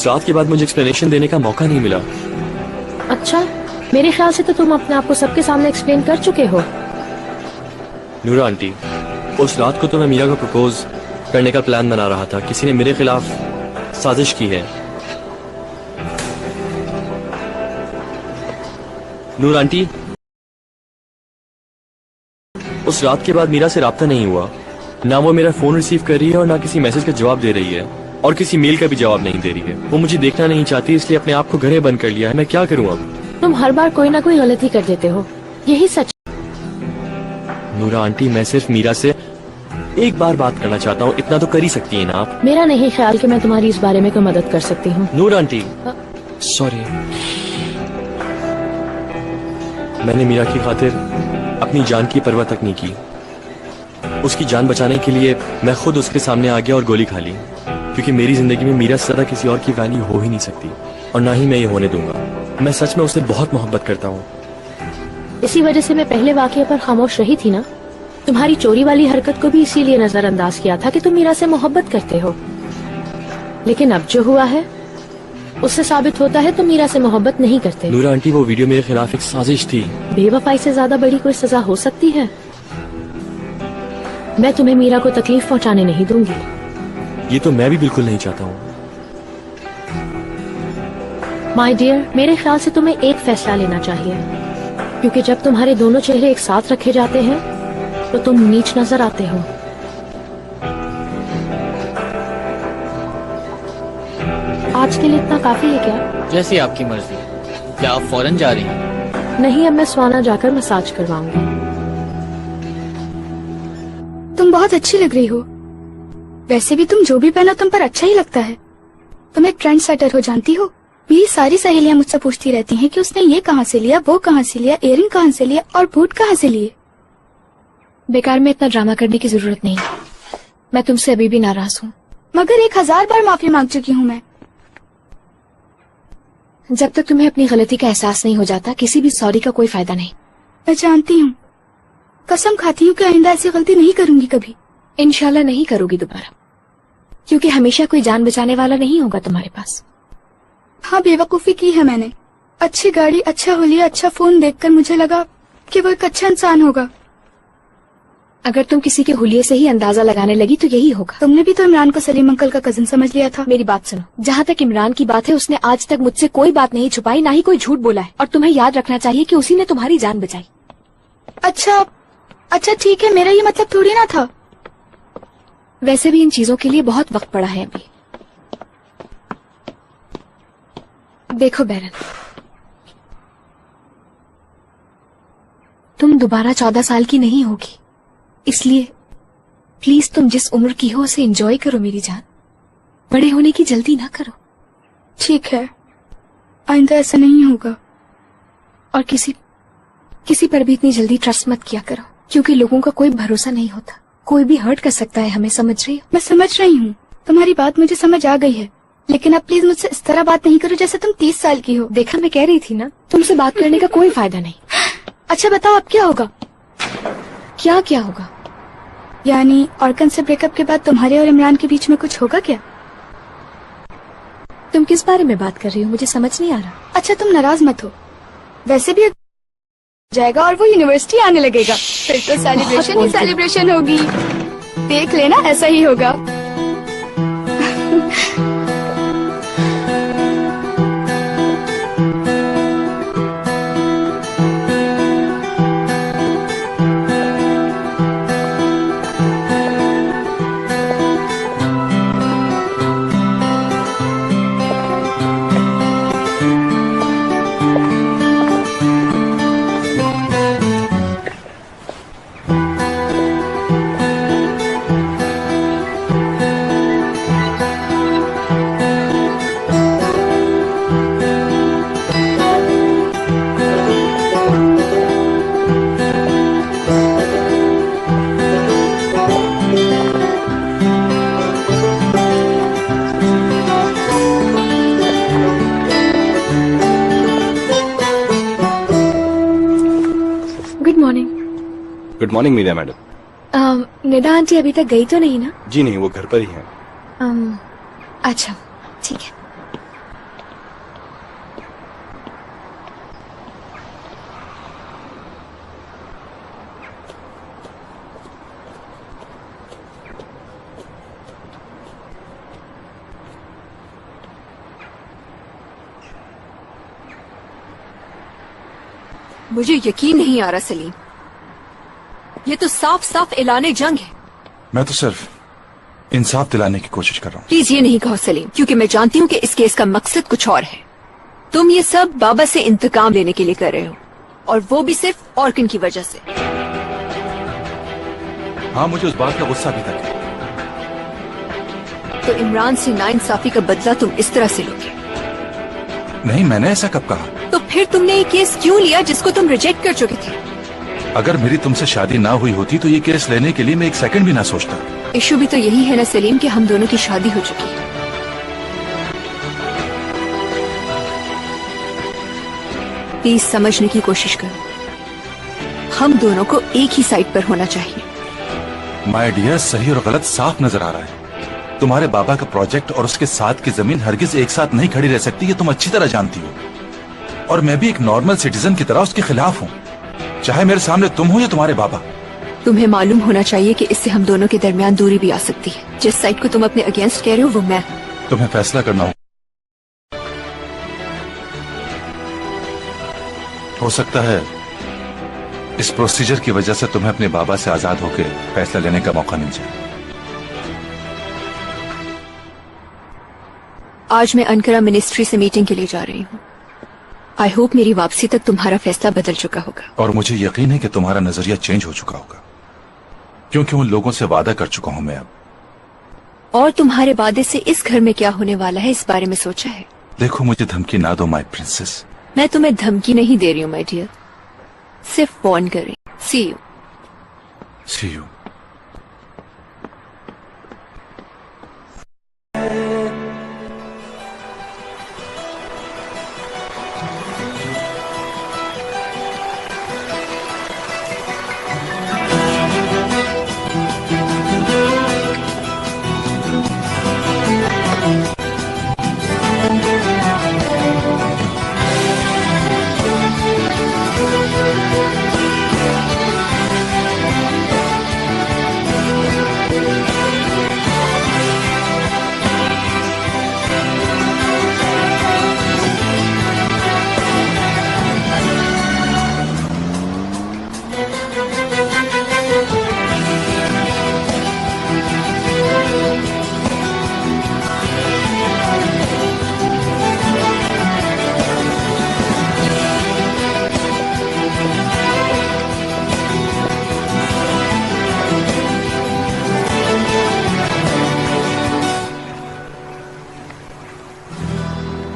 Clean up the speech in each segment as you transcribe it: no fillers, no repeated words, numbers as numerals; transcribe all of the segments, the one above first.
उस रात के बाद मुझे एक्सप्लेनेशन देने का मौका नहीं मिला। अच्छा, मेरे ख्याल से तो तुम अपने आप को सबके सामने एक्सप्लेन कर चुके हो। नूरा आंटी, उस रात को तो मैं मीरा को प्रपोज करने का प्लान बना रहा था। किसी ने मेरे खिलाफ साजिश की है। नूर आंटी, उस रात के बाद मीरा से राब्ता नहीं हुआ। ना वो मेरा फोन रिसीव कर रही है और ना किसी मैसेज का जवाब दे रही है और किसी मेल का भी जवाब नहीं दे रही है। वो मुझे देखना नहीं चाहती, इसलिए अपने आप को घरे बंद कर लिया है। मैं क्या करूं अब? तुम हर बार कोई ना कोई गलती कर देते हो, यही सच। नूरा आंटी, मैं सिर्फ मीरा से एक बार बात करना चाहता हूँ, इतना तो कर ही सकती है ना आप? मेरा नहीं ख्याल कि मैं तुम्हारी इस बारे में कोई मदद कर सकती हूँ। नूर आंटी, सॉरी, मैंने मीरा की खातिर अपनी जान की परवाह तक नहीं की। उसकी जान बचाने के लिए मैं खुद उसके सामने आ गया और गोली खा ली, क्योंकि मेरी जिंदगी में मीरा से ज्यादा किसी और की वैल्यू हो ही नहीं सकती और ना ही मैं ये होने दूंगा। मैं सच में उससे बहुत मोहब्बत करता हूँ। इसी वजह से मैं पहले वाकये पर खामोश रही थी ना। तुम्हारी चोरी वाली हरकत को भी इसीलिए नजरअंदाज किया था कि तुम मीरा से मोहब्बत करते हो। लेकिन अब जो हुआ है उससे साबित होता है तुम मीरा से मोहब्बत नहीं करते। नूरा आंटी, वो वीडियो मेरे खिलाफ एक साजिश थी। बेवफाई से ज्यादा बड़ी कोई सजा हो सकती है? मैं तुम्हें मीरा को तकलीफ पहुंचाने नहीं दूंगी। ये तो मैं भी बिल्कुल नहीं चाहता हूँ। माय डियर, मेरे ख्याल से तुम्हें एक फैसला लेना चाहिए, क्योंकि जब तुम्हारे दोनों चेहरे एक साथ रखे जाते हैं तो तुम नीच नजर आते हो। आज के लिए इतना काफी है क्या? जैसी आपकी मर्जी। क्या आप फौरन जा रही हैं? नहीं, अब मैं स्वाना जाकर मसाज करवाऊंगी। तुम बहुत अच्छी लग रही हो। वैसे भी तुम जो भी पहनो तुम पर अच्छा ही लगता है। तुम एक ट्रेंड सेटर हो, जानती हो। मेरी सारी सहेलियां मुझसे पूछती रहती हैं कि उसने ये कहाँ से लिया, वो कहाँ से लिया, इयररिंग कहाँ से लिया और बूट कहाँ से लिए। बेकार में इतना ड्रामा करने की जरूरत नहीं। मैं तुमसे अभी भी नाराज हूँ। मगर 1000 बार माफी मांग चुकी हूँ मैं। जब तक तुम्हें अपनी गलती का एहसास नहीं हो जाता, किसी भी सॉरी का कोई फायदा नहीं। मैं जानती हूँ, कसम खाती हूँ कि आइंदा ऐसी गलती नहीं करूंगी कभी। इंशाल्लाह नहीं करोगी दोबारा, क्योंकि हमेशा कोई जान बचाने वाला नहीं होगा तुम्हारे पास। हाँ, बेवकूफी की है मैंने। अच्छी गाड़ी, अच्छा हुलिया, अच्छा फोन देखकर मुझे लगा कि वो एक अच्छा इंसान होगा। अगर तुम किसी के हुलिये से ही अंदाजा लगाने लगी तो यही होगा। तुमने भी तो इमरान को सलीम अंकल का कजिन समझ लिया था। मेरी बात सुनो, जहाँ तक इमरान की बात है, उसने आज तक मुझसे कोई बात नहीं छुपाई, ना ही कोई झूठ बोला है। और तुम्हें याद रखना चाहिए कि उसी ने तुम्हारी जान बचाई। अच्छा ठीक है, मेरा ये मतलब थोड़ी ना था। वैसे भी इन चीजों के लिए बहुत वक्त पड़ा है अभी। देखो बैरन, तुम दोबारा 14 साल की नहीं होगी, इसलिए प्लीज तुम जिस उम्र की हो उसे एंजॉय करो मेरी जान। बड़े होने की जल्दी ना करो। ठीक है, आइंदा ऐसा नहीं होगा। और किसी पर भी इतनी जल्दी ट्रस्ट मत किया करो, क्योंकि लोगों का कोई भरोसा नहीं होता। कोई भी हर्ट कर सकता है हमें, समझ रही हो? मैं समझ रही हूँ, तुम्हारी बात मुझे समझ आ गई है। लेकिन अब प्लीज मुझसे इस तरह बात नहीं करो जैसे तुम 30 साल की हो। देखा, मैं कह रही थी ना, तुमसे बात करने का कोई फायदा नहीं। अच्छा बताओ, अब क्या होगा? क्या होगा? यानी ऑर्कन से ब्रेकअप के बाद तुम्हारे और इमरान के बीच में कुछ होगा क्या? तुम किस बारे में बात कर रही हो? मुझे समझ नहीं आ रहा। अच्छा, तुम नाराज मत हो। वैसे भी जाएगा और वो यूनिवर्सिटी आने लगेगा, फिर तो सेलिब्रेशन ही सेलिब्रेशन होगी। देख लेना, ऐसा ही होगा। Good morning Meera madam. Nida aunty अभी तक गई तो नहीं ना? जी नहीं, वो घर पर ही हैं। अच्छा ठीक है। मुझे यकीन नहीं आ रहा सलीम, ये तो साफ साफ ऐलान जंग है। मैं तो सिर्फ इंसाफ दिलाने की कोशिश कर रहा हूँ। प्लीज ये नहीं कहो सलीम, क्योंकि मैं जानती हूँ कि इस केस का मकसद कुछ और है। तुम ये सब बाबा से इंतकाम लेने के लिए कर रहे हो, और वो भी सिर्फ ऑर्किन की वजह से। हाँ, मुझे उस बात का गुस्सा भी था। तो इमरान से नाइंसाफी का बदला तुम इस तरह से लोगे? नहीं, मैंने ऐसा कब कहा? तो फिर तुमने ये केस क्यों लिया जिसको तुम रिजेक्ट कर चुके थे? अगर मेरी तुमसे शादी ना हुई होती तो ये केस लेने के लिए मैं एक सेकंड भी ना सोचता। इशू भी तो यही है ना सलीम कि हम दोनों की शादी हो चुकी है। प्लीज समझने की कोशिश करो, हम दोनों को एक ही साइड पर होना चाहिए। माय डियर, सही और गलत साफ नजर आ रहा है। तुम्हारे बाबा का प्रोजेक्ट और उसके साथ की जमीन हरगिज एक साथ नहीं खड़ी रह सकती, ये तुम अच्छी तरह जानती हो। और मैं भी एक नॉर्मल सिटीजन की तरह उसके खिलाफ हूँ, चाहे मेरे सामने तुम हो या तुम्हारे बाबा। तुम्हें मालूम होना चाहिए कि इससे हम दोनों के दरमियान दूरी भी आ सकती है। जिस साइड को तुम अपने अगेंस्ट कह रहे हो वो मैं। तुम्हें फैसला करना हो सकता है इस प्रोसीजर की वजह से तुम्हें अपने बाबा से आजाद होकर फैसला लेने का मौका मिल जाए। आज मैं अनकरा मिनिस्ट्री से मीटिंग के लिए जा रही हूँ। आई होप मेरी वापसी तक तुम्हारा फैसला बदल चुका होगा। और मुझे यकीन है कि तुम्हारा नजरिया चेंज हो चुका होगा, क्योंकि उन लोगों से वादा कर चुका हूं मैं अब। और तुम्हारे वादे से इस घर में क्या होने वाला है इस बारे में सोचा है? देखो, मुझे धमकी ना दो माय प्रिंसेस। मैं तुम्हें धमकी नहीं दे रही हूँ माय डियर, सिर्फ वार्न कर रही। See you. See you.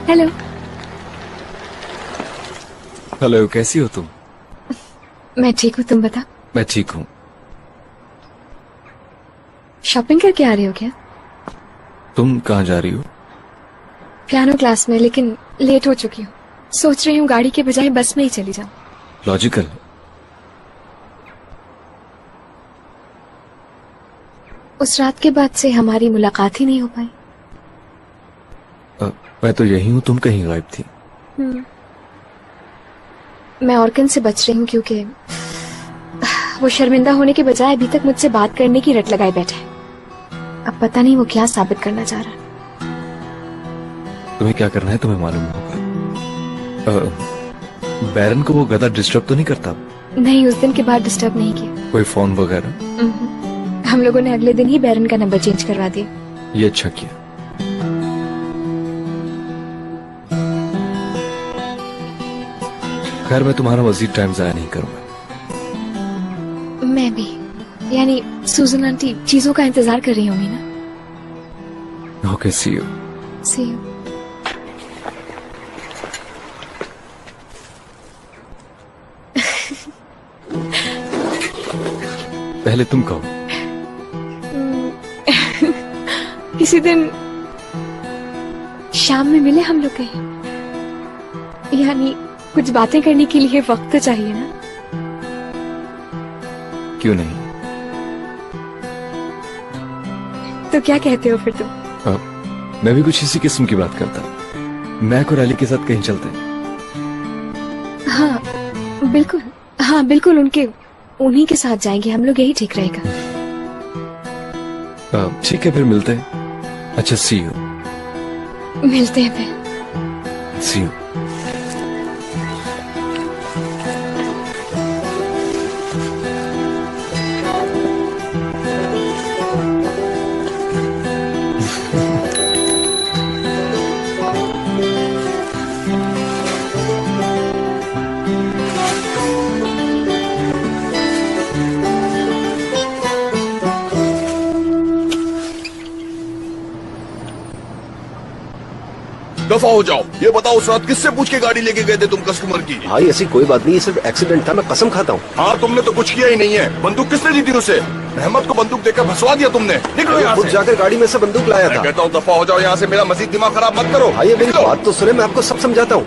Hello. Hello, कैसी हो तुम? मैं ठीक हूँ, तुम बता। मैं ठीक हूँ। शॉपिंग करके आ रही हो क्या? तुम कहाँ जा रही हो? पियानो क्लास में, लेकिन लेट हो चुकी हूँ। सोच रही हूँ गाड़ी के बजाय बस में ही चली जाऊँ। लॉजिकल। उस रात के बाद से हमारी मुलाकात ही नहीं हो पाई। मैं तो यही हूँ, तुम कहीं गायब थी। मैं ऑर्किन से बच रही हूँ क्योंकि वो शर्मिंदा होने के बजाय अभी तक मुझसे बात करने की रट लगाए बैठा है। अब पता नहीं वो क्या साबित करना चाह रहा है। तुम्हें क्या करना है तुम्हें मालूम होगा। बैरन को वो गधा डिस्टर्ब तो नहीं करता? नहीं, उस दिन के बाद डिस्टर्ब नहीं किया। कोई फोन वगैरह? हम लोगों ने अगले दिन ही बैरन का नंबर चेंज करवा दिया। ये अच्छा किया। खैर, मैं तुम्हारा मजीद टाइम जाया नहीं करूंगा। मैं भी, यानी सूजन आंटी चीजों का इंतजार कर रही होंगी ना। Okay, see you. See you. पहले तुम कहो। किसी दिन शाम में मिले हम लोग कहीं, यानी कुछ बातें करने के लिए वक्त तो चाहिए ना। क्यों नहीं? तो क्या कहते हो फिर तुम? मैं भी कुछ इसी किस्म की बात करता। मैक और अली के साथ कहीं चलते हैं। हाँ बिल्कुल, हाँ बिल्कुल, उन्हीं के साथ जाएंगे हम लोग, यही ठीक रहेगा। ठीक है, फिर मिलते हैं। अच्छा, सी यू। मिलते हैं फिर। सी यू। दफा हो जाओ। ये बताओ उस रात किससे पूछ के गाड़ी लेके गए थे तुम कस्टमर की? भाई ऐसी कोई बात नहीं, ये सिर्फ एक्सीडेंट था, मैं कसम खाता हूँ। हाँ, तुमने तो कुछ किया ही नहीं है। बंदूक किसने दी थी उसे? अहमद को बंदूक देकर फंसवा दिया तुमने। निकलो यहाँ खुद से। जाकर गाड़ी में से बंदूक लाया मैं था। कहता हूँ दफा हो जाओ यहाँ से, मेरा मजीद दिमाग खराब मत करो। भाई मेरी निकलो। बात तो सुने, मैं आपको सब समझाता हूँ।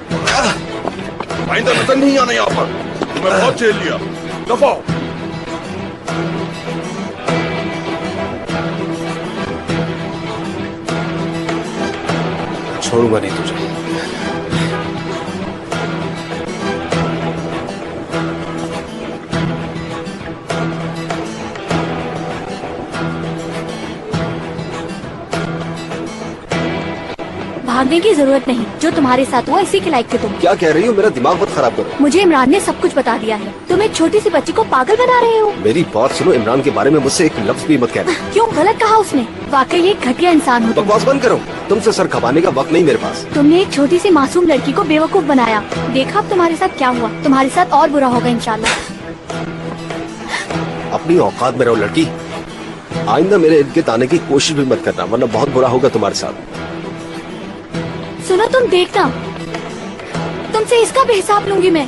आइंदा नजर नहीं आना यहाँ पर। तुम्हें बहुत झेल लिया, दफा हो। छोड़ूंगा नहीं तुझे। भागने की जरूरत नहीं, जो तुम्हारे साथ हुआ इसी के लायक थे तुम। क्या कह रही हो? मेरा दिमाग मत खराब करो। मुझे इमरान ने सब कुछ बता दिया है। तुम एक छोटी सी बच्ची को पागल बना रहे हो। मेरी बात सुनो, इमरान के बारे में मुझसे एक लफ्ज भी मत कहना। क्यों, गलत कहा उसने? वाकई एक घटिया इंसान हो तुम। बकवास बंद करो, तुमसे सर खपाने का वक्त नहीं मेरे पास। तुमने एक छोटी सी मासूम लड़की को बेवकूफ बनाया। देखा अब तुम्हारे साथ क्या हुआ। तुम्हारे साथ और बुरा होगा इंशाल्लाह। अपनी औकात में रहो लड़की। आइंदा मेरे इर्द गिर्द आने की कोशिश भी मत करना, वरना बहुत बुरा होगा तुम्हारे साथ। सुनो, तुम देखना, तुमसे इसका भी हिसाब लूंगी मैं।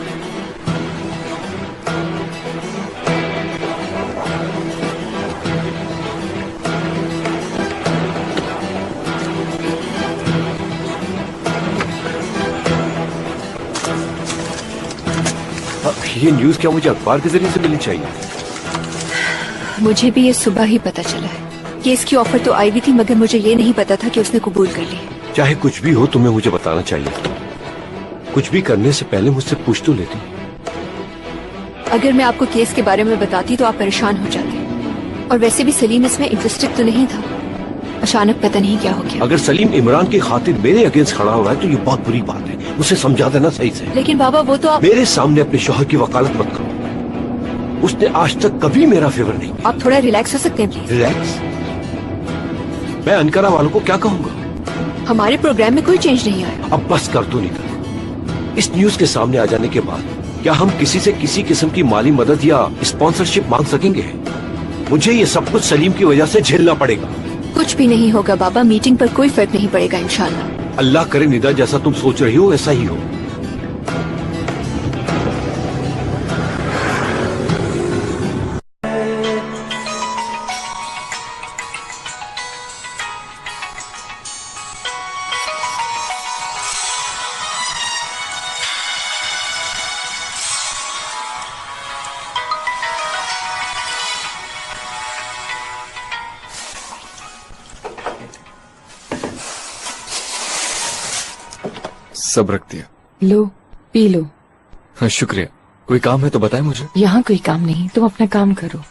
ये न्यूज़ क्या मुझे अखबार के जरिए से मिलनी चाहिए? मुझे भी ये सुबह ही पता चला है। केस की ऑफर तो आई भी थी, मगर मुझे ये नहीं पता था कि उसने कबूल कर ली। चाहे कुछ भी हो, तुम्हें मुझे बताना चाहिए। कुछ भी करने से पहले मुझसे पूछ तो लेती। अगर मैं आपको केस के बारे में बताती तो आप परेशान हो जाते। और वैसे भी सलीम इसमें इंटरेस्टेड तो नहीं था। अचानक पता नहीं क्या हो गया। अगर सलीम इमरान की खातिर मेरे अगेंस्ट खड़ा हुआ है तो ये बहुत बुरी बात है। उसे समझा देना सही से। लेकिन बाबा वो तो आप मेरे सामने अपने शौहर की वकालत मत करो। उसने आज तक कभी मेरा फेवर नहीं किया। आप थोड़ा रिलैक्स हो सकते हैं प्लीज? रिलैक्स? मैं अनकरा वालों को क्या कहूँगा? हमारे प्रोग्राम में कोई चेंज नहीं आया। अब बस कर दो निकल। इस न्यूज के सामने आ जाने के बाद क्या हम किसी से किसी किस्म की माली मदद या स्पॉन्सरशिप मांग सकेंगे? मुझे ये सब कुछ सलीम की वजह से झेलना पड़ेगा। कुछ भी नहीं होगा बाबा, मीटिंग पर कोई फर्क नहीं पड़ेगा इंशाल्लाह। अल्लाह करे निदा जैसा तुम सोच रही हो ऐसा ही हो। सब रख दिया। लो, पी लो। हाँ शुक्रिया। कोई काम है तो बताए मुझे। यहाँ कोई काम नहीं, तुम अपना काम करो।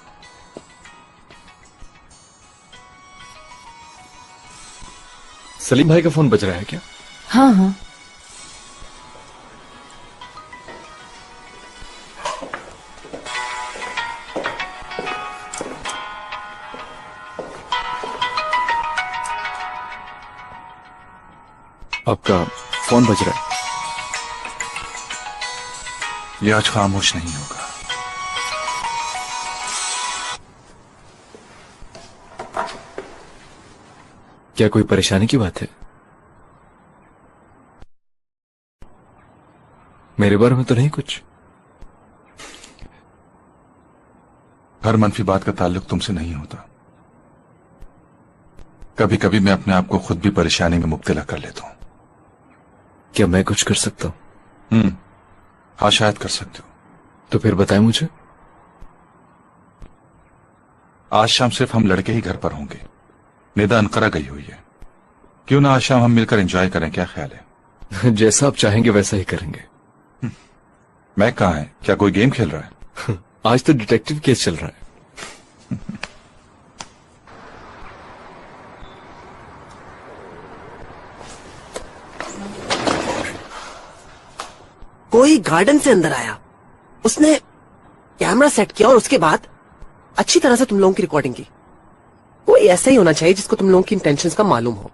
सलीम भाई का फोन बज रहा है क्या? हाँ हाँ। आपका फोन बज रहा है। ये आज खामोश नहीं होगा। क्या कोई परेशानी की बात है? मेरे बारे में तो नहीं कुछ? हर मनफी बात का ताल्लुक तुमसे नहीं होता। कभी कभी मैं अपने आप को खुद भी परेशानी में मुब्तला कर लेता हूं। क्या मैं कुछ कर सकता हूं? हाँ, शायद कर सकते हो। तो फिर बताएं मुझे। आज शाम सिर्फ हम लड़के ही घर पर होंगे। निदा अनकरा गई हुई है। क्यों ना आज शाम हम मिलकर एंजॉय करें, क्या ख्याल है? जैसा आप चाहेंगे वैसा ही करेंगे। मैं कहाँ है? क्या कोई गेम खेल रहा है? आज तो डिटेक्टिव केस चल रहा है। कोई गार्डन से अंदर आया, उसने कैमरा सेट किया और उसके बाद अच्छी तरह से तुम लोगों की रिकॉर्डिंग की। कोई ऐसा ही होना चाहिए जिसको तुम लोगों की इंटेंशंस का मालूम हो।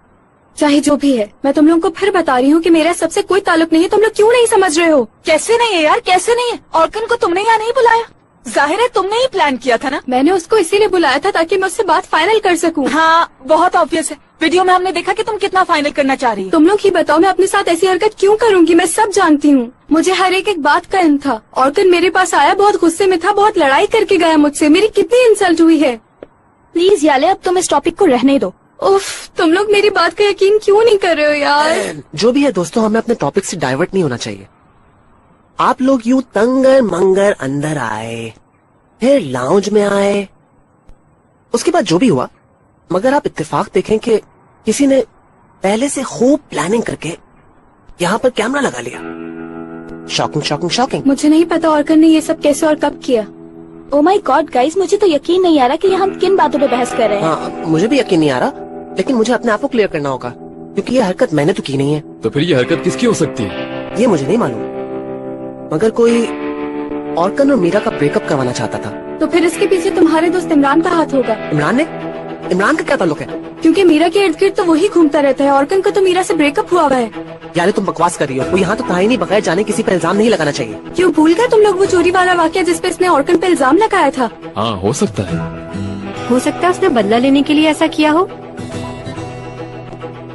चाहे जो भी है, मैं तुम लोगों को फिर बता रही हूँ कि मेरा सबसे कोई ताल्लुक नहीं है। तुम लोग क्यों नहीं समझ रहे हो? कैसे नहीं है यार, कैसे नहीं है? ऑर्कन को तुमने यहाँ नहीं बुलाया? जाहिर है तुमने ही प्लान किया था ना। मैंने उसको इसीलिए बुलाया था ताकि मैं उससे बात फाइनल कर सकूं। हाँ, बहुत ऑब्वियस है। वीडियो में हमने देखा कि तुम कितना फाइनल करना चाह रही हो। तुम लोग ही बताओ, मैं अपने साथ ऐसी हरकत क्यों करूंगी? मैं सब जानती हूँ। मुझे हर एक बात का इन था। ऑर्कन मेरे पास आया, बहुत गुस्से में था, बहुत लड़ाई करके गया मुझसे। मेरी कितनी इंसल्ट हुई है। प्लीज याले, अब तुम इस टॉपिक को रहने दो। उफ, तुम लोग मेरी बात का यकीन क्यों नहीं कर रहे हो यार? जो भी है दोस्तों, हमें अपने टॉपिक से डाइवर्ट नहीं होना चाहिए। आप लोग यूं तंगर मंगर अंदर आए, फिर लाउंज में आए, उसके बाद जो भी हुआ, मगर आप इत्तेफाक देखें कि किसी ने पहले से खूब प्लानिंग करके यहाँ पर कैमरा लगा लिया। Shocking shocking shocking. मुझे नहीं पता ऑर्कन ने ये सब कैसे और कब किया। ओ माय गॉड गाइस, मुझे तो यकीन नहीं आ रहा कि हम किन बातों पे बहस कर रहे हैं। हाँ, मुझे भी यकीन नहीं आ रहा, लेकिन मुझे अपने आप को क्लियर करना होगा, क्योंकि ये हरकत मैंने तो की नहीं है। तो फिर ये हरकत किसकी हो सकती है? ये मुझे नहीं मालूम, मगर कोई ऑर्कन और मीरा का ब्रेकअप करवाना चाहता था। तो फिर इसके पीछे तुम्हारे दोस्त इमरान का हाथ होगा। इमरान का क्या ताल्लुक है? क्योंकि मीरा के इर्द गिर्द तो वही घूमता रहता है। ऑर्कन का तो मीरा से ब्रेकअप हुआ है। यार तुम बकवास कर रही हो। वो यहाँ तो था ही नहीं, बगैर जाने किसी पर इल्जाम नहीं लगाना चाहिए। क्यों भूल गए तुम लोग वो चोरी वाला वाकया जिसपे इसने ऑर्कन पे इल्जाम लगाया था? हाँ, हो सकता है। हो सकता है उसने बदला लेने के लिए ऐसा किया हो।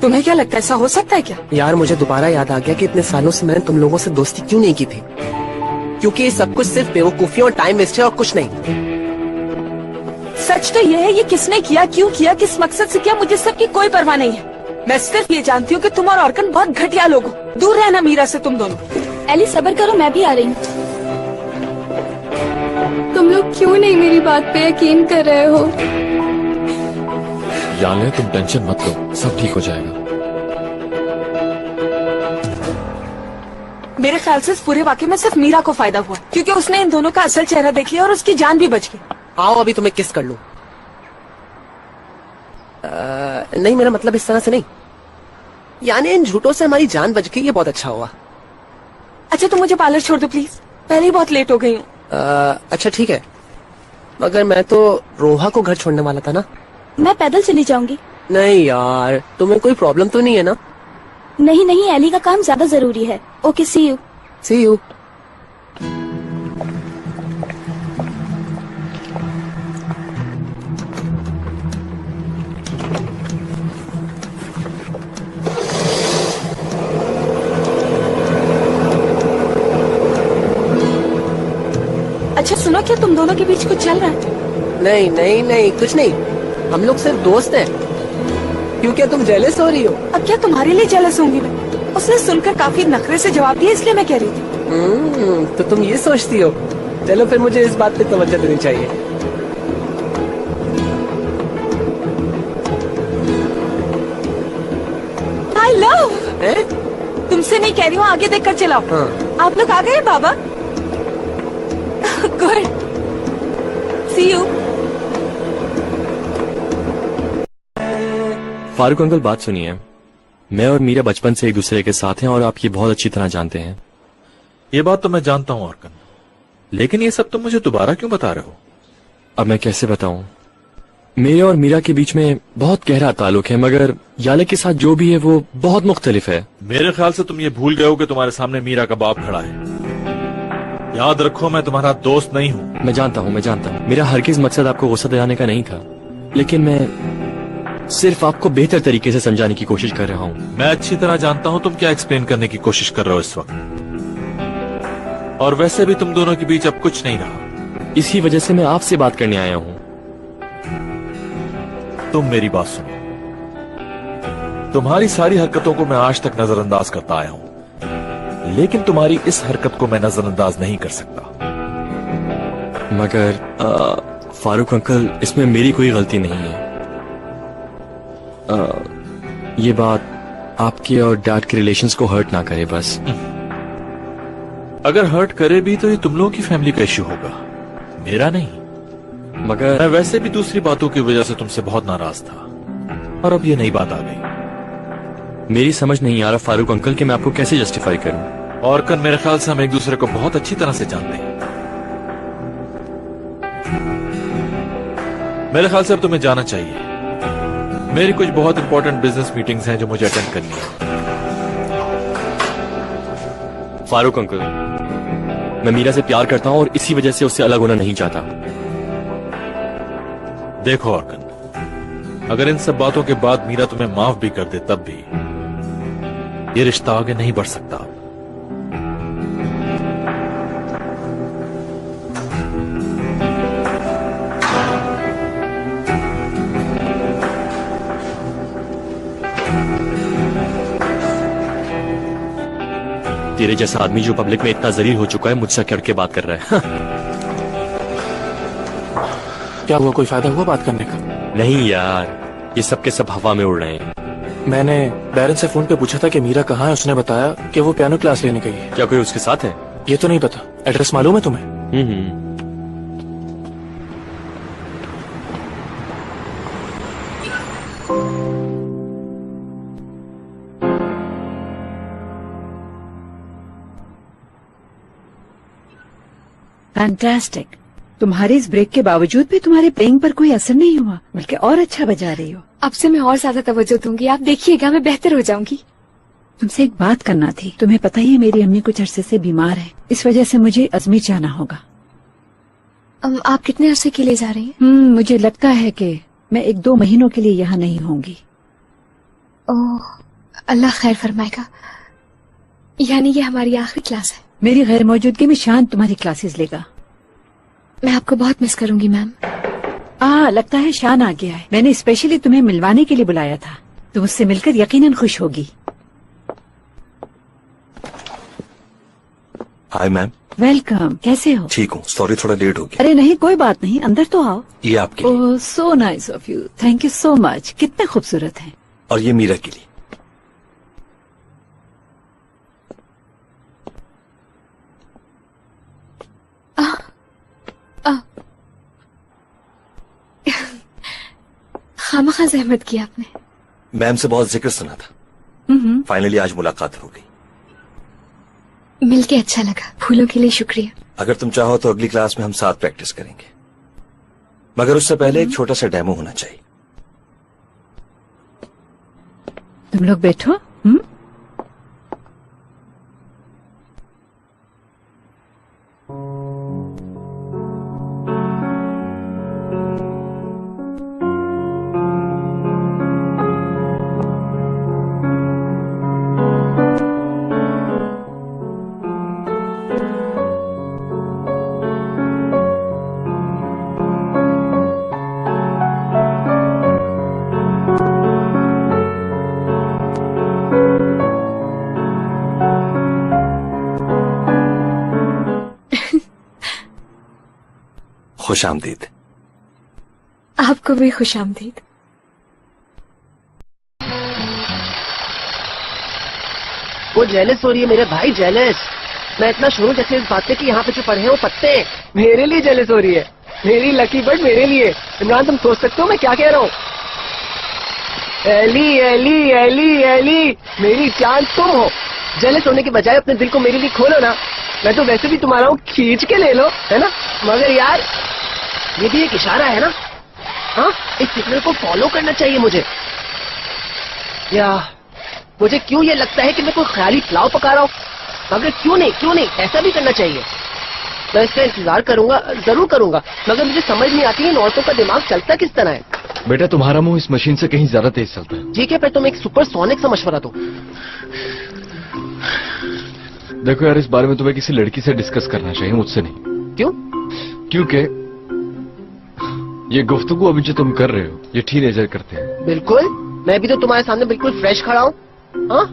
तुम्हें क्या लगता है ऐसा हो सकता है क्या? यार मुझे दोबारा याद आ गया कि इतने सालों से मैंने तुम लोगों से दोस्ती क्यों नहीं की थी, क्योंकि ये सब कुछ सिर्फ बेवकूफी और टाइम वेस्ट है और कुछ नहीं। सच तो ये है, ये किसने किया, क्यों किया, किस मकसद से किया, मुझे सबकी कोई परवाह नहीं है। मैं सिर्फ ये जानती हूँ कि तुम और ऑर्कन बहुत घटिया लोग हो। दूर रहना मीरा से तुम दोनों। एली सब्र करो, मैं भी आ रही हूँ। तुम लोग क्यों नहीं मेरी बात पे यकीन कर रहे हो? याले, तुम टेंशन मत लो, सब ठीक हो जाएगा। मेरे ख्याल से इस पूरे वाकये में सिर्फ मीरा को फायदा हुआ, क्योंकि उसने इन दोनों का असल चेहरा देख लिया और उसकी जान भी बच गई। आओ अभी तुम्हें किस कर लूं। नहीं, मेरा मतलब इस तरह से नहीं, यानी इन झूठों से हमारी जान बच गई, ये बहुत अच्छा हुआ। अच्छा तुम मुझे पार्लर छोड़ दो प्लीज, पहले ही बहुत लेट हो गई हूँ। अच्छा ठीक है, मगर मैं तो रोहा को घर छोड़ने वाला था ना। मैं पैदल चली जाऊंगी। नहीं यार, तुम्हें कोई प्रॉब्लम तो नहीं है ना? नहीं नहीं, एली का काम ज्यादा जरूरी है। Okay, see you. See you. अच्छा सुनो, क्या तुम दोनों के बीच कुछ चल रहा है? नहीं नहीं नहीं, कुछ नहीं, हम लोग सिर्फ दोस्त हैं। क्यों, क्या तुम जेलस हो रही हो? अब क्या तुम्हारे लिए जेलस होंगी मैं? उसने सुनकर काफी नखरे से जवाब दिया, इसलिए मैं कह रही थी। तो तुम ये सोचती हो? चलो फिर मुझे इस बात पे तवज्जो देनी चाहिए। I love. तुमसे नहीं कह रही हूँ, आगे देखकर चलाओ। हाँ। आप लोग आ गए बाबा? Good, see you. Farooq uncle, बात सुनिए। मैं और मीरा बचपन से एक दूसरे के साथ हैं और आप ये बहुत अच्छी तरह जानते हैं। ये बात तो मैं जानता हूँ ऑर्कन, लेकिन ये सब तुम मुझे दोबारा क्यों बता रहे हो? अब मैं कैसे बताऊं? मेरे और मीरा के बीच में बहुत गहरा ताल्लुक है, मगर याले के साथ जो भी है वो बहुत मुख्तलिफ है। मेरे ख्याल से तुम ये भूल गए हो कि तुम्हारे सामने मीरा का बाप खड़ा है। याद रखो, मैं तुम्हारा दोस्त नहीं हूँ। मैं जानता हूँ। मेरा हरगिज मकसद आपको गुस्सा दिलाने का नहीं था, लेकिन मैं सिर्फ आपको बेहतर तरीके से समझाने की कोशिश कर रहा हूँ। मैं अच्छी तरह जानता हूँ तुम क्या एक्सप्लेन करने की कोशिश कर रहे हो इस वक्त, और वैसे भी तुम दोनों के बीच अब कुछ नहीं रहा। इसी वजह से मैं आपसे बात करने आया हूँ। तुम मेरी बात सुनो। तुम्हारी सारी हरकतों को मैं आज तक नजरअंदाज करता आया हूँ, लेकिन तुम्हारी इस हरकत को मैं नजरअंदाज नहीं कर सकता। मगर फारूक अंकल, इसमें मेरी कोई गलती नहीं है। ये बात आपके और डैड के रिलेशंस को हर्ट ना करे बस। अगर हर्ट करे भी तो ये तुम लोगों की फैमिली का इश्यू होगा, मेरा नहीं। मगर मैं वैसे भी दूसरी बातों की वजह से तुमसे बहुत नाराज था, और अब ये नई बात आ गई। मेरी समझ नहीं आ रहा फारूक अंकल कि मैं आपको कैसे जस्टिफाई करूं। ऑर्कन, मेरे ख्याल से हम एक दूसरे को बहुत अच्छी तरह से जानते हैं। मेरे ख्याल से अब तुम्हें जाना चाहिए। मेरी कुछ बहुत इंपॉर्टेंट बिजनेस मीटिंग्स हैं जो मुझे अटेंड करनी है। फारूक अंकल, मैं मीरा से प्यार करता हूं और इसी वजह से उससे अलग होना नहीं चाहता। देखो ऑर्कन, अगर इन सब बातों के बाद मीरा तुम्हें माफ भी कर दे तब भी ये रिश्ता आगे नहीं बढ़ सकता। तेरे जैसा आदमी जो पब्लिक में इतना जलील हो चुका है मुझसे अकड़ के बात कर रहा है। क्या हुआ, कोई फायदा हुआ बात करने का? नहीं यार, ये सब के सब हवा में उड़ रहे हैं। मैंने बैरन से फोन पे पूछा था कि मीरा कहाँ है। उसने बताया कि वो पियानो क्लास लेने गई है। क्या कोई उसके साथ है? ये तो नहीं पता। एड्रेस मालूम है तुम्हें? फैंटास्टिक। तुम्हारे इस ब्रेक के बावजूद भी तुम्हारे प्लेइंग पर कोई असर नहीं हुआ, बल्कि और अच्छा बजा रही हो। अब से मैं और ज्यादा तवज्जो दूंगी, आप देखिएगा मैं बेहतर हो जाऊंगी। तुमसे एक बात करना थी। तुम्हें पता ही है मेरी अम्मी कुछ अरसे से बीमार है, इस वजह से मुझे अजमेर जाना होगा। आप कितने अरसे के लिए जा रही हैं? मुझे लगता है कि मैं 1-2 महीनों के लिए यहाँ नहीं होंगी। ओह, अल्लाह खैर फरमाएगा। यानी ये हमारी आखिरी क्लास है। मेरी गैर मौजूदगी में शान तुम्हारी क्लासेस लेगा। मैं आपको बहुत मिस करूंगी मैम। लगता है शान आ गया है। मैंने स्पेशली तुम्हें मिलवाने के लिए बुलाया था। तुम उससे मिलकर यकीनन खुश होगी। Hi ma'am. वेलकम। कैसे हो? ठीक हूँ, सॉरी थोड़ा लेट हो गया। अरे नहीं, कोई बात नहीं, अंदर तो आओ। ये आपके लिए। Oh, so nice of you. Thank you so much. कितने खूबसूरत हैं। और ये मीरा के लिए। खामखा जहमत की आपने। मैम से बहुत जिक्र सुना था, फाइनली आज मुलाकात हो गई। मिलके अच्छा लगा। फूलों के लिए शुक्रिया। अगर तुम चाहो तो अगली क्लास में हम साथ प्रैक्टिस करेंगे, मगर उससे पहले एक छोटा सा डेमो होना चाहिए। तुम लोग बैठो। खुश आमदीद। आपको भी खुश आमदीद। वो जेलस हो रही है मेरे भाई, जेलस। मैं इतना शुरू जैसे इस बात पे कि यहाँ पे जो पड़े हैं वो पत्ते हैं, मेरे लिए जेलस हो रही है। मेरी लकी बर्ड मेरे लिए। इमरान, तुम सोच सकते हो मैं क्या कह रहा हूँ? एली एली एली एली, मेरी जान तुम हो। जेलस होने के बजाय अपने दिल को मेरे लिए खोलो ना। मैं तो वैसे भी तुम्हारा हूँ, खींच के ले लो, है ना? मगर यार ये भी एक इशारा है ना। हाँ, इस सिग्नल को फॉलो करना चाहिए मुझे। या मुझे क्यों ये लगता है कि मैं कोई ख्याली पुलाव पका रहा हूँ, मगर क्यों नहीं, ऐसा भी करना चाहिए। मैं इसका इंतजार करूंगा, जरूर करूंगा, मगर मुझे समझ नहीं आती इन औरतों का दिमाग चलता किस तरह है। बेटा, तुम्हारा मुंह इस मशीन से कहीं ज्यादा तेज चलता है। ठीक है, फिर तुम एक सुपरसोनिक सा मशवरा दो। देखो यार, इस बारे में तुम्हें किसी लड़की से डिस्कस करना चाहिए, मुझसे नहीं। क्यों? क्योंकि ये गुफ्तगू अभी जो तुम कर रहे हो ये टीनेजर करते हैं। बिल्कुल, मैं भी तो तुम्हारे सामने बिल्कुल फ्रेश खड़ा हूँ। हाँ,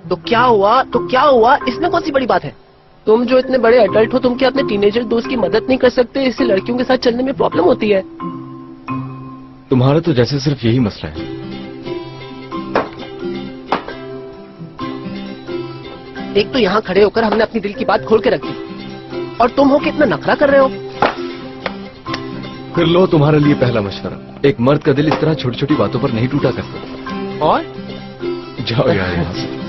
तो क्या हुआ, इसमें कौन सी बड़ी बात है? तुम जो इतने बड़े अडल्ट हो, तुम क्या अपने टीनेजर दोस्त की मदद नहीं कर सकते? इससे लड़कियों के साथ चलने में प्रॉब्लम होती है। तुम्हारा तो जैसे सिर्फ यही मसला है। एक तो यहाँ खड़े होकर हमने अपनी दिल की बात खोल के रख दी, और तुम हो कि इतना नखरा कर रहे हो। फिर लो तुम्हारे लिए पहला मशवरा, एक मर्द का दिल इस तरह छोटी छोटी बातों पर नहीं टूटा करता। और जाओ यार यहाँ से।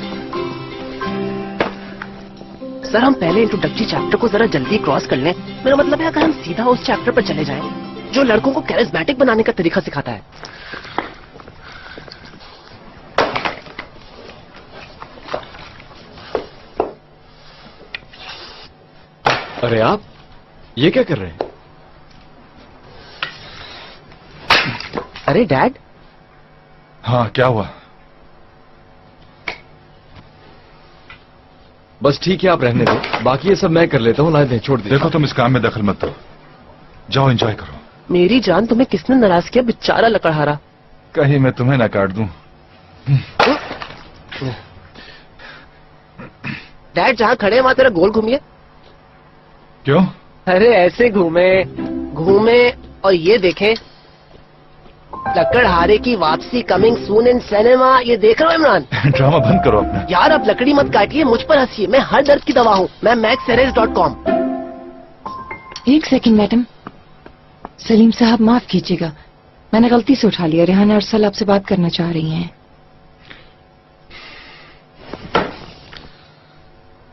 सर, हम पहले इंट्रोडक्टरी चैप्टर को जरा जल्दी क्रॉस कर लें। मेरा मतलब है अगर हम सीधा उस चैप्टर पर चले जाएं जो लड़कों को कैरिस्मेटिक बनाने का तरीका सिखाता है। अरे आप ये क्या कर रहे हैं? अरे डैड, हाँ, क्या हुआ? बस ठीक है, आप रहने दो, बाकी ये सब मैं कर लेता हूँ। लाए छोड़ दे। देखो, तुम इस काम में दखल मत दो, जाओ एंजॉय करो। मेरी जान, तुम्हें किसने नाराज किया? बेचारा लकड़हारा। कहीं मैं तुम्हें ना काट दूं। डैड, जहाँ खड़े हैं वहां तेरा गोल घूमिए। क्यों? अरे ऐसे घूमे घूमे और ये देखें, लकड़हारे की वापसी कमिंग सून इन सिनेमा। ये देख रहे हो इमरान? ड्रामा बंद करो अपना। यार अब लकड़ी मत काटिए, मुझ पर हंसिए। मैं हर दर्द की दवा हूँ। मैं maxseres.com। एक सेकंड मैडम। सलीम साहब, माफ कीजिएगा, मैंने गलती से उठा लिया। रेहाना अरसल आपसे बात करना चाह रही हैं।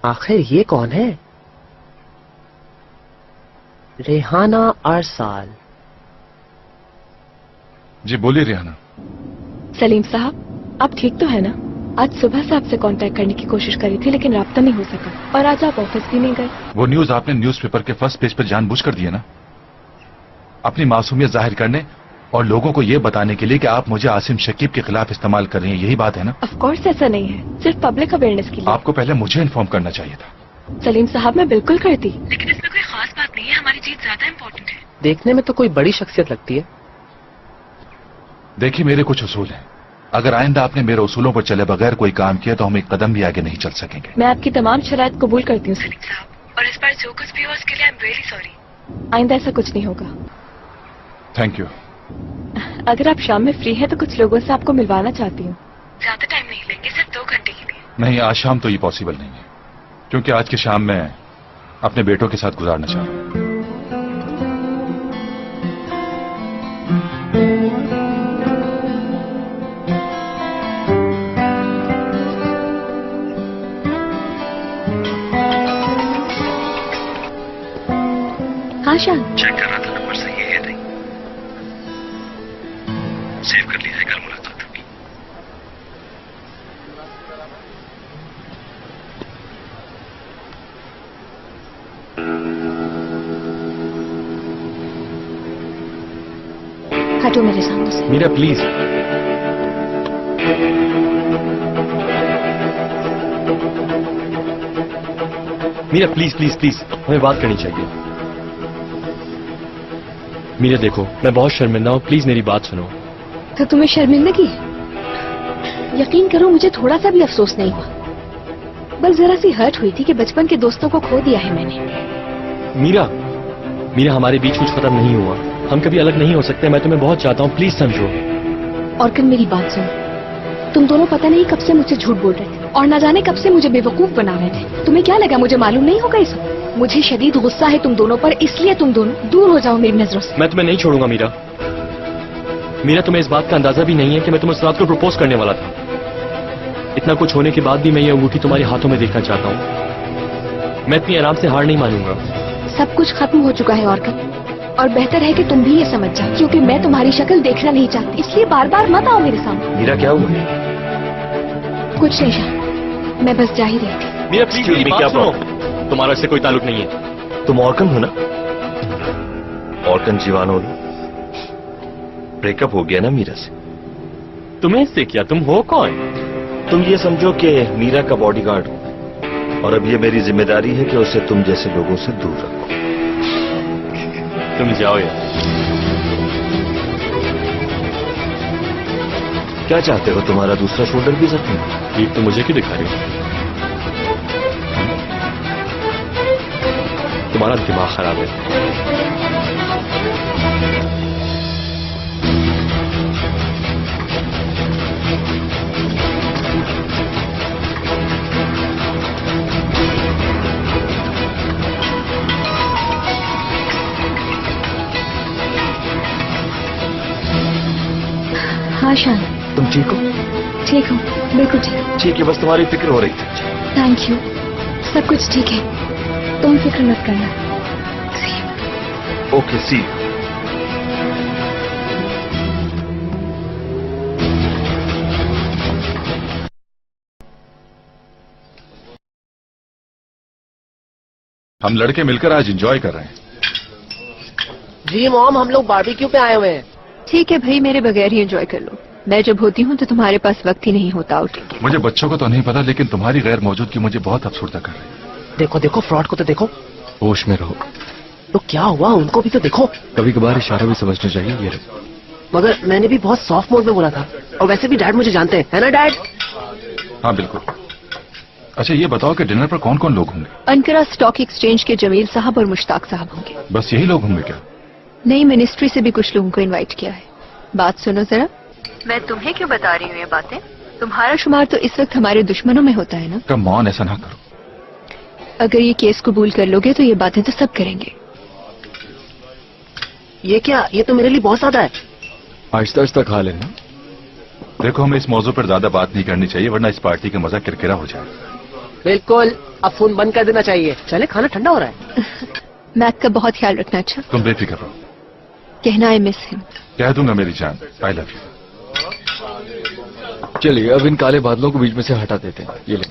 आखिर ये कौन है? रेहाना अरसाल। जी बोलिए रेहाना। सलीम साहब, आप ठीक तो है ना? आज सुबह से आपसे कांटेक्ट करने की कोशिश करी थी, लेकिन राब्ता नहीं हो सका और आज आप ऑफिस भी नहीं गए। वो न्यूज आपने न्यूज़पेपर के फर्स्ट पेज पर जानबूझकर दी है ना, अपनी मासूमियत जाहिर करने और लोगों को ये बताने के लिए कि आप मुझे आसिम शकीब के खिलाफ इस्तेमाल कर रही हैं। यही बात है ना? ऑफ कोर्स ऐसा नहीं है, सिर्फ पब्लिक अवेयरनेस के लिए। आपको पहले मुझे इन्फॉर्म करना चाहिए था। सलीम साहब, मैं बिल्कुल करती, लेकिन इसमें कोई खास बात नहीं है। हमारी जीत ज्यादा इम्पोर्टेंट है। देखने में तो कोई बड़ी शख्सियत लगती है। देखिए, मेरे कुछ उसूल हैं। अगर आइंदा आपने मेरे उसूलों पर चले बगैर कोई काम किया तो हम एक कदम भी आगे नहीं चल सकेंगे। मैं आपकी तमाम शराइत कबूल करती हूँ सलीम साहब, और इस बार जो कुछ भी हो उसके लिए आई एम रियली सॉरी। आइंदा ऐसा कुछ नहीं होगा। Thank you. अगर आप शाम में फ्री हैं तो कुछ लोगों से आपको मिलवाना चाहती हूँ। ज्यादा टाइम नहीं लेंगे, सिर्फ 2 घंटे के लिए। नहीं, आज शाम तो ये पॉसिबल नहीं है, क्योंकि आज की शाम मैं अपने बेटों के साथ गुजारना चाह रहा हूँ। हाँ शान, चेक कर रहा था, नंबर सही है नहीं। सेव कर लीजिए, कल मुलाकात होगी। हटो मेरे सामने से। Meera please. Meera please please please, हमें बात करनी चाहिए। मीरा देखो, मैं बहुत शर्मिंदा हूँ, प्लीज मेरी बात सुनो। तो तुम्हें शर्मिंदगी? यकीन करो, मुझे थोड़ा सा भी अफसोस नहीं हुआ। बस जरा सी हर्ट हुई थी कि बचपन के दोस्तों को खो दिया है मैंने। मीरा, मीरा हमारे बीच कुछ खत्म नहीं हुआ, हम कभी अलग नहीं हो सकते। मैं तुम्हें बहुत चाहता हूँ, प्लीज समझो। और कल मेरी बात सुनो, तुम दोनों पता नहीं कब से मुझसे झूठ बोल रहे थे और न जाने कब से मुझे बेवकूफ बना रहे थे। तुम्हें क्या लगा मुझे मालूम नहीं होगा इस वक्त? मुझे शदीद गुस्सा है तुम दोनों पर, इसलिए तुम दोनों दूर हो जाओ मेरी नजरों से। मैं तुम्हें नहीं छोड़ूंगा मीरा। मीरा, तुम्हें इस बात का अंदाजा भी नहीं है कि मैं तुम्हें उस रात को प्रपोज करने वाला था। इतना कुछ होने के बाद भी मैं ये अंगूठी तुम्हारे हाथों में देखना चाहता हूँ। मैं इतनी आराम से हार नहीं मानूंगा। सब कुछ खत्म हो चुका है और बेहतर है कि तुम भी ये समझ जाओ, क्योंकि मैं तुम्हारी शक्ल देखना नहीं चाहती। इसलिए बार बार मत आओ मेरे सामने। मीरा, क्या हुआ? कुछ नहीं शाह, मैं बस जा ही रही थी। मीरा प्लीज मेरी बात सुनो। तुम्हारा इससे कोई ताल्लुक नहीं है। तुम ऑर्कन हो ना? ऑर्कन जीवान हो ना? ब्रेकअप हो गया ना मीरा से। तुम्हें इससे क्या? तुम हो कौन? तुम ये समझो कि मीरा का बॉडीगार्ड हो, और अब ये मेरी जिम्मेदारी है कि उसे तुम जैसे लोगों से दूर रखो। तुम जाओ यार। क्या चाहते हो? तुम्हारा दूसरा शोल्डर भी जख्मी? ठीक तो मुझे क्यों दिखा रहे हो? तुम्हारा दिमाग खराब है। हाँ शान, तुम ठीक हो? ठीक हूँ, बिल्कुल ठीक। ठीक है, बस तुम्हारी फिक्र हो रही थी। थैंक यू, सब कुछ ठीक है, तुम फिक्र मत करना। ओके, सी। हम लड़के मिलकर आज एंजॉय कर रहे हैं। जी मॉम, हम लोग बारबेक्यू पे आए हुए हैं। ठीक है भाई, मेरे बगैर ही एंजॉय कर लो। मैं जब होती हूँ तो तुम्हारे पास वक्त ही नहीं होता आउटिंग के। मुझे बच्चों का तो नहीं पता, लेकिन तुम्हारी गैर मौजूदगी मुझे बहुत अफसरदा कर रही है। देखो देखो फ्रॉड को तो देखो। होश में रहो। तो क्या हुआ, उनको भी तो देखो। कभी कभार इशारा भी समझना चाहिए। ये लो। मगर मैंने भी बहुत सॉफ्ट मोड में बोला था, और वैसे भी डैड मुझे जानते हैं, है ना डैड? हाँ बिल्कुल। अच्छा ये बताओ कि डिनर पर कौन कौन लोग होंगे? अनकरा स्टॉक एक्सचेंज के जमील साहब और मुश्ताक साहब होंगे। बस यही लोग होंगे क्या? नई मिनिस्ट्री से भी कुछ लोगों को इनवाइट किया है। बात सुनो जरा, मैं तुम्हें क्यों बता रही हूँ ये बातें? तुम्हारा शुमार तो इस वक्त हमारे दुश्मनों में होता है ना। कम ऑन, ऐसा ना करो। अगर ये केस कबूल कर लोगे तो ये बातें तो सब करेंगे। ये क्या, ये तो मेरे लिए बहुत ज्यादा है। आहिस्ता आहिस्ता खा लेना। देखो हमें इस मौजू पर ज्यादा बात नहीं करनी चाहिए, वरना इस पार्टी का मजा किरकिरा हो जाए। बिल्कुल, अब फोन बंद कर देना चाहिए। चले, खाना ठंडा हो रहा है। मैक का बहुत ख्याल रखना। अच्छा तुम बेफिक्र रहो। कहना आई मिस हिम। कह दूंगा मेरी जान, आई लव यू। चलिए अब इन काले बादलों को बीच में से हटा देते हैं। ये ले।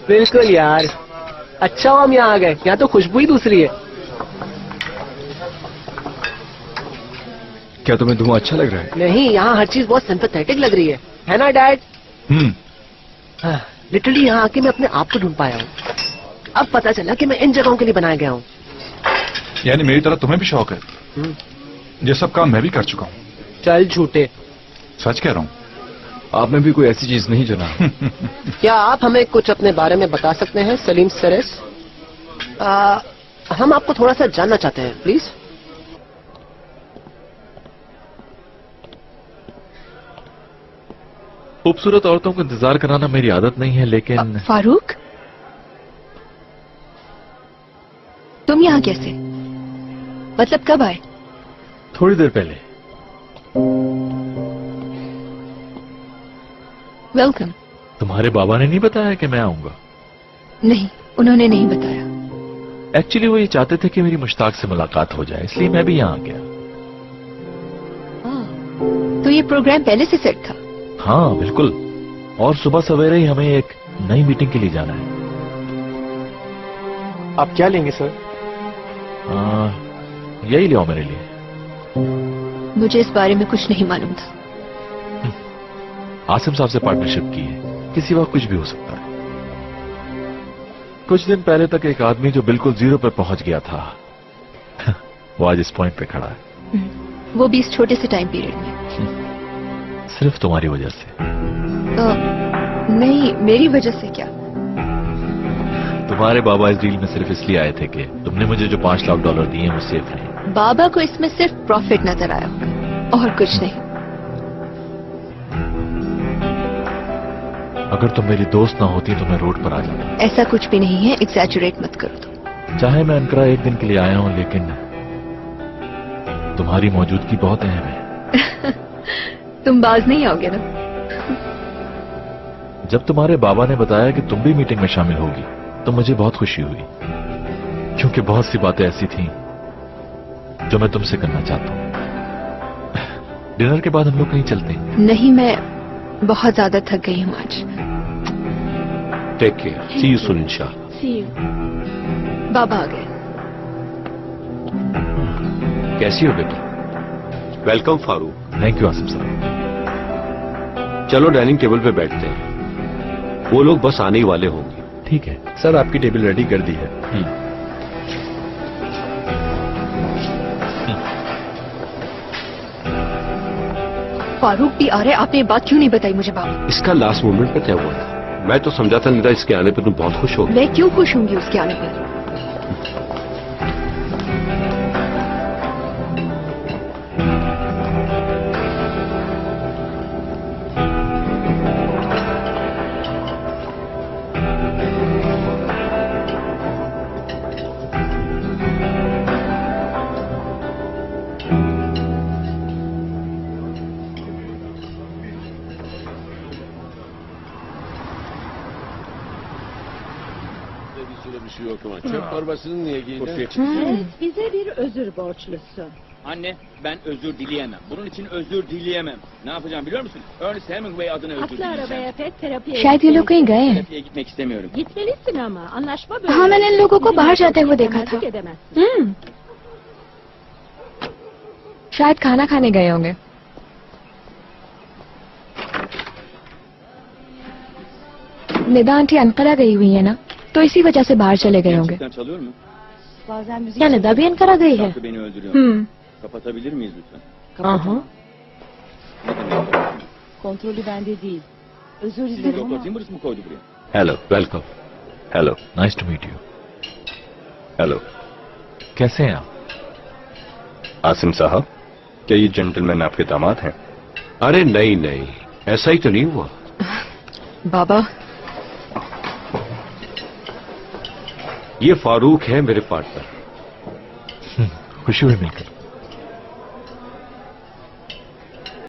बिल्कुल यार, अच्छा हो हम यहाँ आ गए, यहाँ तो खुशबू ही दूसरी है। क्या तुम्हें धुआं अच्छा लग रहा है? नहीं, यहाँ हर चीज बहुत सिंपैथेटिक लग रही है ना डैड? लिटरली यहाँ आके मैं अपने आप को ढूंढ पाया हूँ। अब पता चला कि मैं इन जगहों के लिए बनाया गया हूँ। यानी मेरी तरह तुम्हें भी शौक है? ये सब काम मैं भी कर चुका हूँ। चल झूठे। सच कह रहा हूँ। आप में भी कोई ऐसी चीज नहीं जना। क्या आप हमें कुछ अपने बारे में बता सकते हैं सलीम सरेस? हम आपको थोड़ा सा जानना चाहते हैं, प्लीज। खूबसूरत औरतों को इंतजार कराना मेरी आदत नहीं है, लेकिन फारूक, तुम यहाँ कैसे? मतलब कब आए? थोड़ी देर पहले। वेलकम। तुम्हारे बाबा ने नहीं बताया कि मैं आऊंगा? नहीं, उन्होंने नहीं बताया। एक्चुअली वो ये चाहते थे कि मेरी मुश्ताक से मुलाकात हो जाए, इसलिए मैं भी यहाँ आ गया। तो ये प्रोग्राम पहले से सेट था? हाँ बिल्कुल, और सुबह सवेरे ही हमें एक नई मीटिंग के लिए जाना है। आप क्या लेंगे सर? यही ले आओ मेरे लिए। मुझे इस बारे में कुछ नहीं मालूम था। आसिम साहब से पार्टनरशिप की है, किसी वक्त कुछ भी हो सकता है। कुछ दिन पहले तक एक आदमी जो बिल्कुल जीरो पर पहुंच गया था वो आज इस पॉइंट पे खड़ा है। वो भी इस छोटे से टाइम पीरियड में। सिर्फ तुम्हारी वजह से। नहीं, मेरी वजह से क्या? तुम्हारे बाबा इस डील में सिर्फ इसलिए आए थे कि तुमने मुझे जो $5 लाख दिए वो सेफ नहीं। बाबा को इसमें सिर्फ प्रॉफिट नजर आया होगा और कुछ नहीं। अगर तुम मेरी दोस्त ना होती तो मैं रोड पर आ जाता। ऐसा कुछ भी नहीं है, एग्जैजुरेट मत करो तुम। चाहे मैं अनकरा एक दिन के लिए आया हूं, लेकिन तुम्हारी मौजूदगी बहुत अहम है। तुम बाज नहीं आओगे ना? जब तुम्हारे बाबा ने बताया कि तुम भी मीटिंग में शामिल होगी तो मुझे बहुत खुशी हुई, क्योंकि बहुत सी बातें ऐसी थीं जो मैं तुमसे करना चाहता हूं। डिनर के बाद हम लोग कहीं चलते हैं? नहीं, मैं बहुत ज्यादा थक गई हूँ आज। Take care, see you soon इंशाल्लाह। See you. बाबा आ गए। कैसी हो बेटा? Welcome Farooq. Thank you Asim साहब। चलो डाइनिंग टेबल पे बैठते हैं, वो लोग बस आने ही वाले होंगे। ठीक है सर, आपकी टेबल रेडी कर दी है। फारूक भी आ रहे, आपने ये बात क्यों नहीं बताई मुझे बाबा? इसका लास्ट मोमेंट पे तय हुआ था। मैं तो समझा था निदा इसके आने पे तुम बहुत खुश हो। मैं क्यों खुश होंगी उसके आने पर? bir şey yok ama çöp torbasını niye giydin? Bize bir özür borçlusun. Anne, ben özür dileyemem. Bunun için özür dileyemem. Ne yapacağım biliyor musun? Ernest Hemingway adına özür Atla dileyeceğim. arabaya pet terapiye. शायद ये लोग कहीं गए हैं। Terapiye gitmek istemiyorum. Gitmelisin ama anlaşma böyle. हाँ, मैंने इन लोगों को बाहर जाते हुए देखा था। शायद खाना खाने गए होंगे। निदा आंटी अनकरा गई हुई है ना, तो इसी वजह से बाहर चले गए होंगे। Gerçekten çalıyor mu? क्या निदा भी अनकरा गई है? Şarkı beni öldürüyor. Kapatabilir miyiz lütfen? हाँ हाँ। Ne demek? Kontrolü bende değil. Özür Sizin dilerim doktor ama Timbers mı koydu buraya? Hello welcome. Hello nice to meet you. Hello, कैसे हैं आप? आसिम साहब, क्या ये जेंटलमैन आपके दामाद हैं? अरे नहीं नहीं, ऐसा ही तो नहीं हुआ। बाबा, ये फारूक है मेरे पार्टनर। खुशी हुई मिलकर।